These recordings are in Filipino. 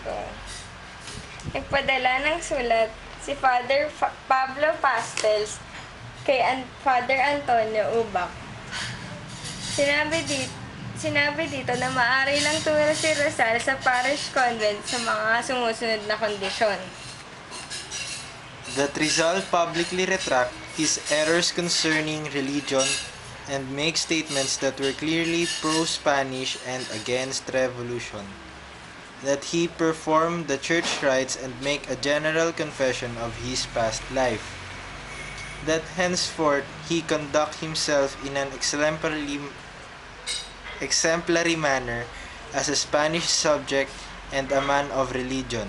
ko. Nagpadala ng sulat si Father Pablo Pastels kay Father Antonio Ubak. Sinabi dito na maaari lang tumira si Rizal sa parish convent sa mga sumusunod na kondisyon. That Rizal publicly retract his errors concerning religion and make statements that were clearly pro-Spanish and against revolution. That he perform the church rites and make a general confession of his past life. That henceforth he conduct himself in an exemplary manner as a Spanish subject and a man of religion.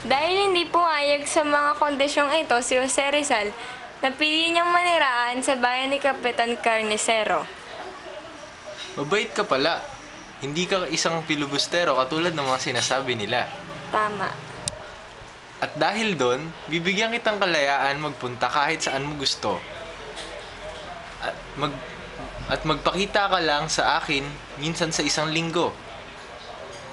Dahil hindi pumayag sa mga kondisyong ito si Jose Rizal, napili niyang maniraan sa bayan ni Kapitan Carnicero. Mabait ka pala. Hindi ka isang pilibustero katulad ng mga sinasabi nila. Tama. At dahil doon, bibigyan kitang kalayaan magpunta kahit saan mo gusto. At magpakita ka lang sa akin minsan sa isang linggo.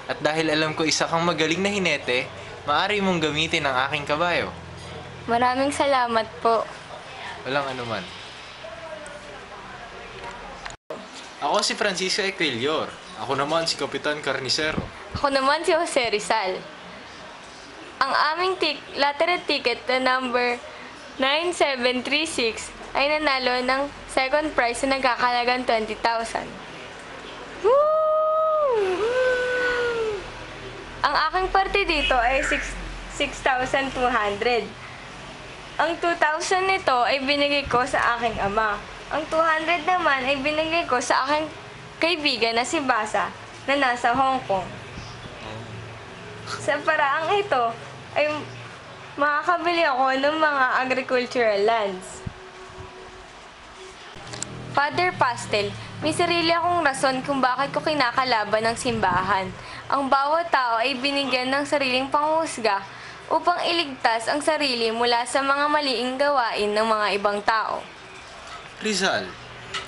At dahil alam ko isa kang magaling na hinete, maaari mong gamitin ang aking kabayo. Maraming salamat po. Walang anuman. Ako si Francisco Equilior. Ako naman si Kapitan Carnicero. Ako naman si Jose Rizal. Ang aming lottery ticket na number 9736 ay nanalo ng second prize na nagkakalagang 20,000. Ang aking parte dito ay 6,200. Ang 2,000 nito ay binigay ko sa aking ama. Ang 200 naman ay binigay ko sa aking kaibigan na si Basa na nasa Hong Kong. Sa paraang ito ay makakabili ako ng mga agricultural lands. Father Pastel, may sarili akong rason kung bakit ko kinakalaban ng simbahan. Ang bawat tao ay binigyan ng sariling panghusga upang iligtas ang sarili mula sa mga maliing gawain ng mga ibang tao. Rizal,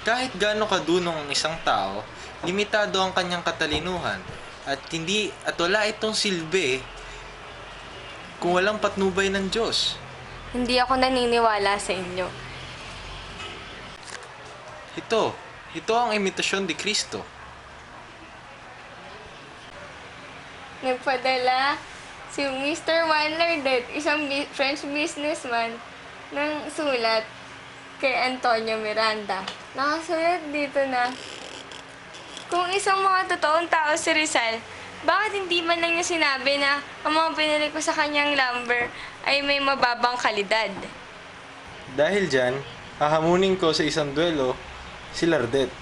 kahit gaano kadunong ang isang tao, limitado ang kanyang katalinuhan at wala itong silbi kung walang patnubay ng Diyos. Hindi ako naniniwala sa inyo. Ito ang imitasyon ni Kristo. Nagpadala si Mr. Juan Lardet, isang French businessman, ng sulat kay Antonio Miranda. Nakasulat dito na, kung isang mga totoong tao si Rizal, bakit hindi man lang niya sinabi na ang mga pinili ko sa kanyang lumber ay may mababang kalidad? Dahil dyan, hahamunin ko sa isang duelo si Lardet.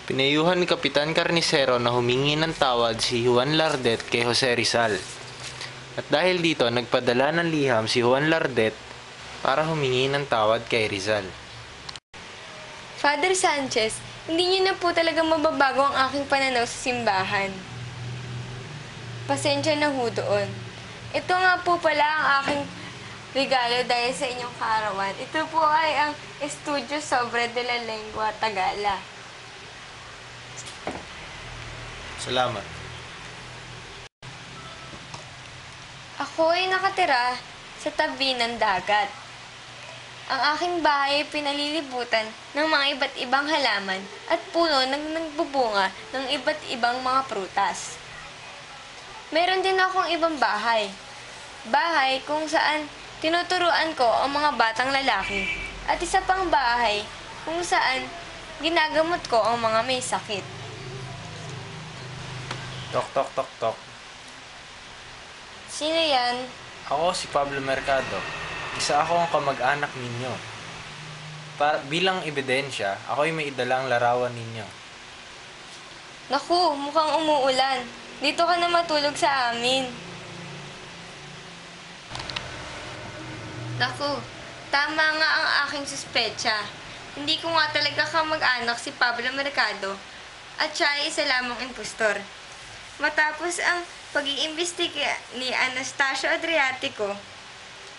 Pinayuhan ni Kapitan Carnicero na humingi ng tawad si Juan Lardet kay Jose Rizal. At dahil dito, nagpadala ng liham si Juan Lardet para humingi ng tawad kay Rizal. Father Sanchez, hindi niyo na po talaga mababago ang aking pananaw sa simbahan. Pasensya na ho doon. Ito nga po pala ang aking regalo dahil sa inyong kaarawan. Ito po ay ang Estudio Sobre de la Lengua Tagala. Salamat. Ako ay nakatira sa tabi ng dagat. Ang aking bahay ay pinalilibutan ng mga iba't ibang halaman at puno ng nagbubunga ng iba't ibang mga prutas. Meron din akong ibang bahay. Bahay kung saan tinuturuan ko ang mga batang lalaki at isa pang bahay kung saan ginagamot ko ang mga may sakit. Tok, tok, tok, tok. Sino yan? Ako si Pablo Mercado. Isa ako ang kamag-anak ninyo. Bilang ebidensya, ako'y may idalang larawan ninyo. Naku, mukhang umuulan. Dito ka na matulog sa amin. Naku, tama nga ang aking suspecha. Hindi ko nga talaga kamag-anak si Pablo Mercado at siya ay isa lamang impostor. Matapos ang pag-iimbestiga ni Anastasio Adriatico,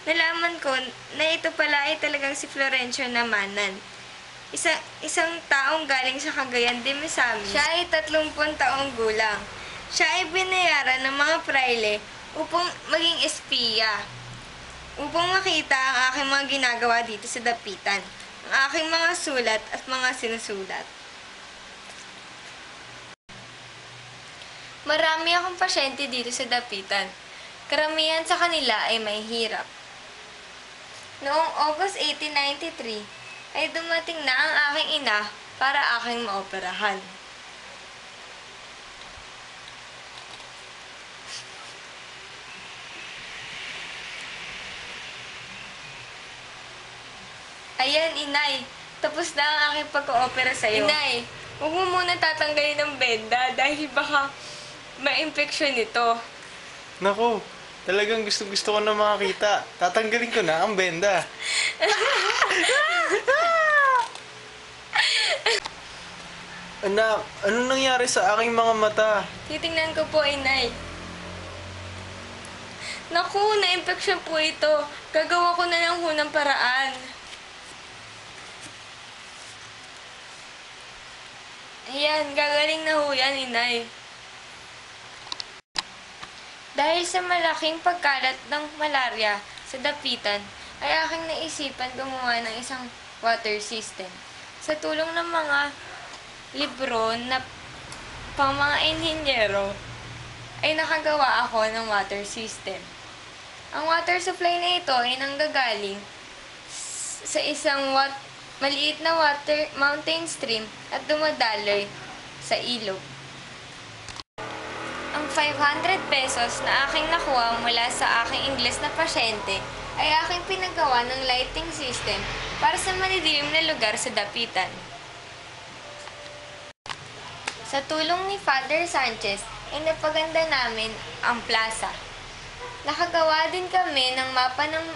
nalaman ko na ito pala ay talagang si Florencio Namanan. Isang taong galing sa Cagayan de Misamis. Siya ay 30 taong gulang. Siya ay binayaran ng mga praile upang maging espiya, upang makita ang aking mga ginagawa dito sa dapitan, ang aking mga sulat at mga sinusulat. Marami akong pasyente dito sa dapitan. Karamihan sa kanila ay may hirap. Noong August 1893, ay dumating na ang aking ina para aking maoperahan. Ayan, inay. Tapos na ang aking pag-oopera sa'yo. Inay, huwag mo muna tatanggalin ng benda dahil baka ma-infeksyon ito. Naku, talagang gusto ko na makakita. Tatanggalin ko na ang benda. Anak, anong nangyari sa aking mga mata? Titingnan ko po, inay. Naku, na-infeksyon po ito. Gagawa ko na lang ho ng paraan. Ayan, gagaling na ho yan, inay. Dahil sa malaking pagkalat ng malarya sa dapitan, ay aking naisipan gumawa ng isang water system. Sa tulong ng mga libro na pang mga inhinyero, ay nakagawa ako ng water system. Ang water supply na ito ay nanggagaling sa isang maliit na mountain stream at dumadaloy sa ilog. Ang 500 pesos na aking nakuha mula sa aking Ingles na pasyente ay aking pinagawa ng lighting system para sa madidilim na lugar sa dapitan. Sa tulong ni Father Sanchez ay napaganda namin ang plaza. Nakagawa din kami ng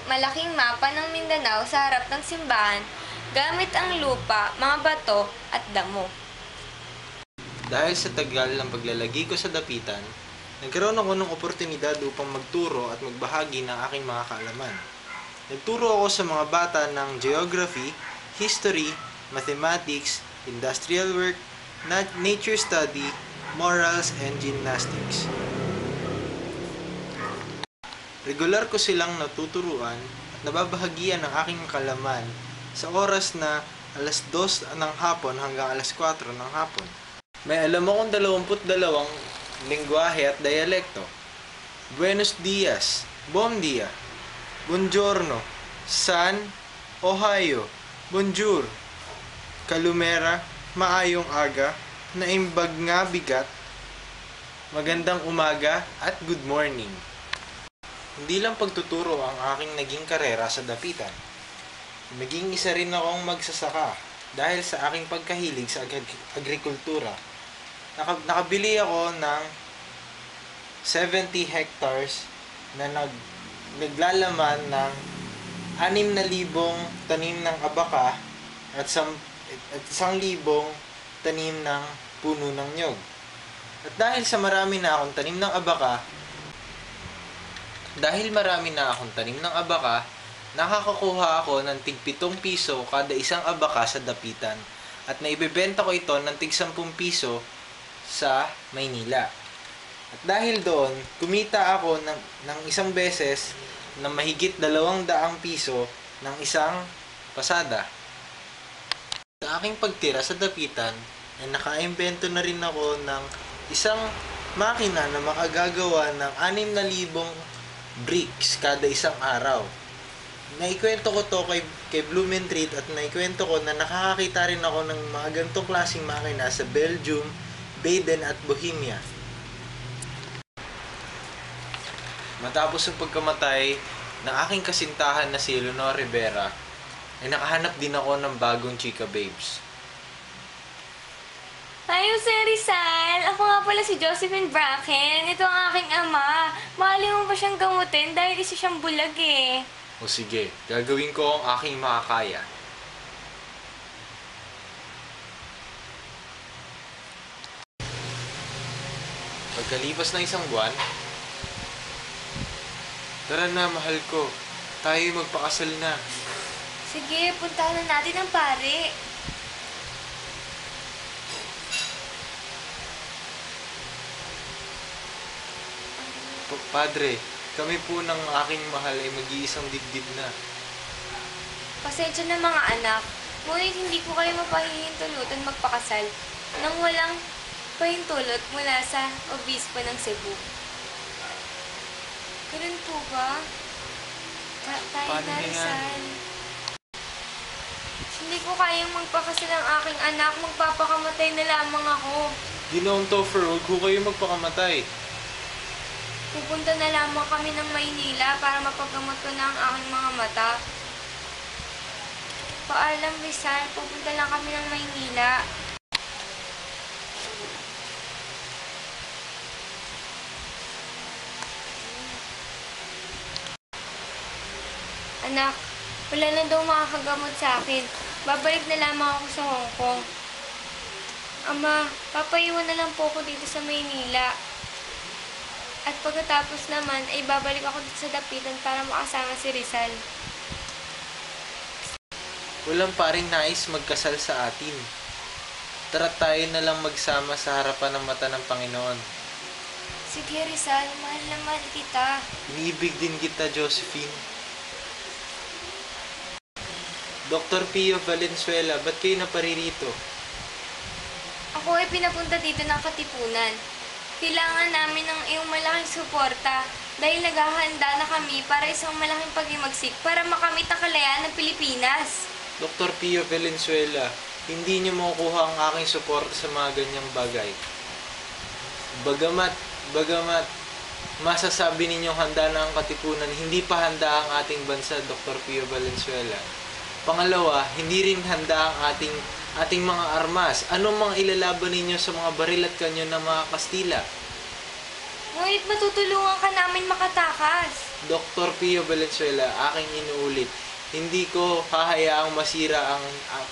malaking mapa ng Mindanao sa harap ng simbahan gamit ang lupa, mga bato at damo. Dahil sa tagal ng paglalagi ko sa dapitan, nagkaroon ako ng oportunidad upang magturo at magbahagi ng aking mga kaalaman. Nagturo ako sa mga bata ng geography, history, mathematics, industrial work, nature study, morals, and gymnastics. Regular ko silang natuturuan at nababahagian ng aking kaalaman sa oras na alas 2 ng hapon hanggang alas 4 ng hapon. May alam akong 22 lingwahe at dialekto. Buenos dias, bom dia, buongiorno, san, Ohio, bonjour, kalumera, maayong aga, naimbag nga bigat, magandang umaga at good morning. Hindi lang pagtuturo ang aking naging karera sa dapitan. Naging isa rin akong magsasaka dahil sa aking pagkahilig sa agrikultura. Nakabili ako ng 70 hectares na naglalaman ng 6,000 tanim ng abaka at 1,000 tanim ng puno ng nyog. At dahil marami na akong tanim ng abaka, nakakakuha ako ng tig 7 piso kada isang abaka sa dapitan at naibebenta ko ito ng tig 10 piso sa Maynila. At dahil doon, kumita ako ng isang beses na mahigit 200 piso ng isang pasada. Sa aking pagtira sa dapitan, ay nakaimbento na rin ako ng isang makina na makagagawa ng 6,000 bricks kada isang araw. Naikwento ko to kay Blumentritt at naikwento ko na nakakakita rin ako ng mga ganitong klaseng makina sa Belgium, Baden at Bohemia. Matapos ang pagkamatay ng aking kasintahan na si Leonor Rivera, ay nakahanap din ako ng bagong chika babes. Ayun, Sir Rizal. Ako nga pala si Josephine Bracken. Ito ang aking ama. Mahali mo ba siyang gamutin dahil isa siyang bulag eh. O sige, gagawin ko ang aking makakaya. Pagkalipas ng isang buwan, tara na, mahal ko. Tayo magpakasal na. Sige, puntahan na natin ang pare. Padre, kami po ng aking mahal ay mag-iisang dibdib na. Pasensya na mga anak, ngunit hindi ko kayo mapahihintulutan magpakasal nang walang pahintulot mula sa obispo ng Cebu. Ganun po ba? Tayo Paano na, na yan? Rizal. Hindi ko kayang magpakasal ang aking anak, magpapakamatay na lamang ako. Ginoong Topher, huwag ko kayo magpakamatay. Pupunta na lamang kami ng Maynila para mapagamot ko na ang aking mga mata. Paalam, Rizal. Pupunta lang kami ng Maynila. Anak, wala na daw makakagamot sa akin. Babalik na lamang ako sa Hong Kong. Ama, papaiwan na lang po ako dito sa Maynila. At pagkatapos naman, ay babalik ako dito sa Dapitan para makasama si Rizal. Walang paring nais magkasal sa atin. Tara tayo na lang magsama sa harapan ng mata ng Panginoon. Sige, Rizal, mahal na mahal kita. Iniibig din kita, Josephine. Dr. Pio Valenzuela, ba't kayo naparirito? Ako ay pinapunta dito ng Katipunan. Kailangan namin ng iyong malaking suporta dahil naghahanda na kami para isang malaking pag-imagsik para makamit ang kalayaan ng Pilipinas. Dr. Pio Valenzuela, hindi niyo makukuha ang aking suporta sa mga ganyang bagay. Bagamat masasabi ninyong handa na ang Katipunan, hindi pa handa ang ating bansa, Dr. Pio Valenzuela. Pangalawa, hindi rin handa ang ating mga armas. Anong mga ilalaban ninyo sa mga baril at kanyon ng mga Kastila? Ngunit matutulungan ka namin makatakas. Dr. Pio Valenzuela, aking inuulit, hindi ko hahayaang masira ang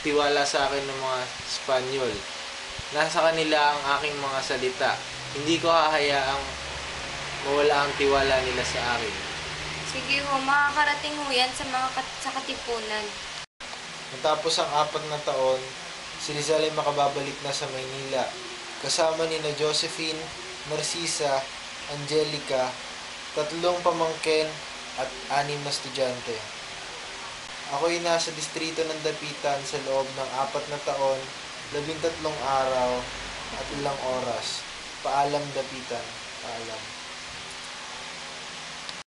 tiwala sa akin ng mga Espanyol. Nasa kanila ang aking mga salita. Hindi ko hahayaang mawala ang tiwala nila sa akin. Sige ho, makakarating ho yan sa Katipunan. Matapos ang 4 na taon, si Rizal ay makababalik na sa Maynila. Kasama ni na Josephine, Narcisa, Angelica, 3 pamangkin at 6 na estudyante. Ako'y nasa distrito ng Dapitan sa loob ng 4 na taon, 13 araw at ilang oras. Paalam, Dapitan. Paalam.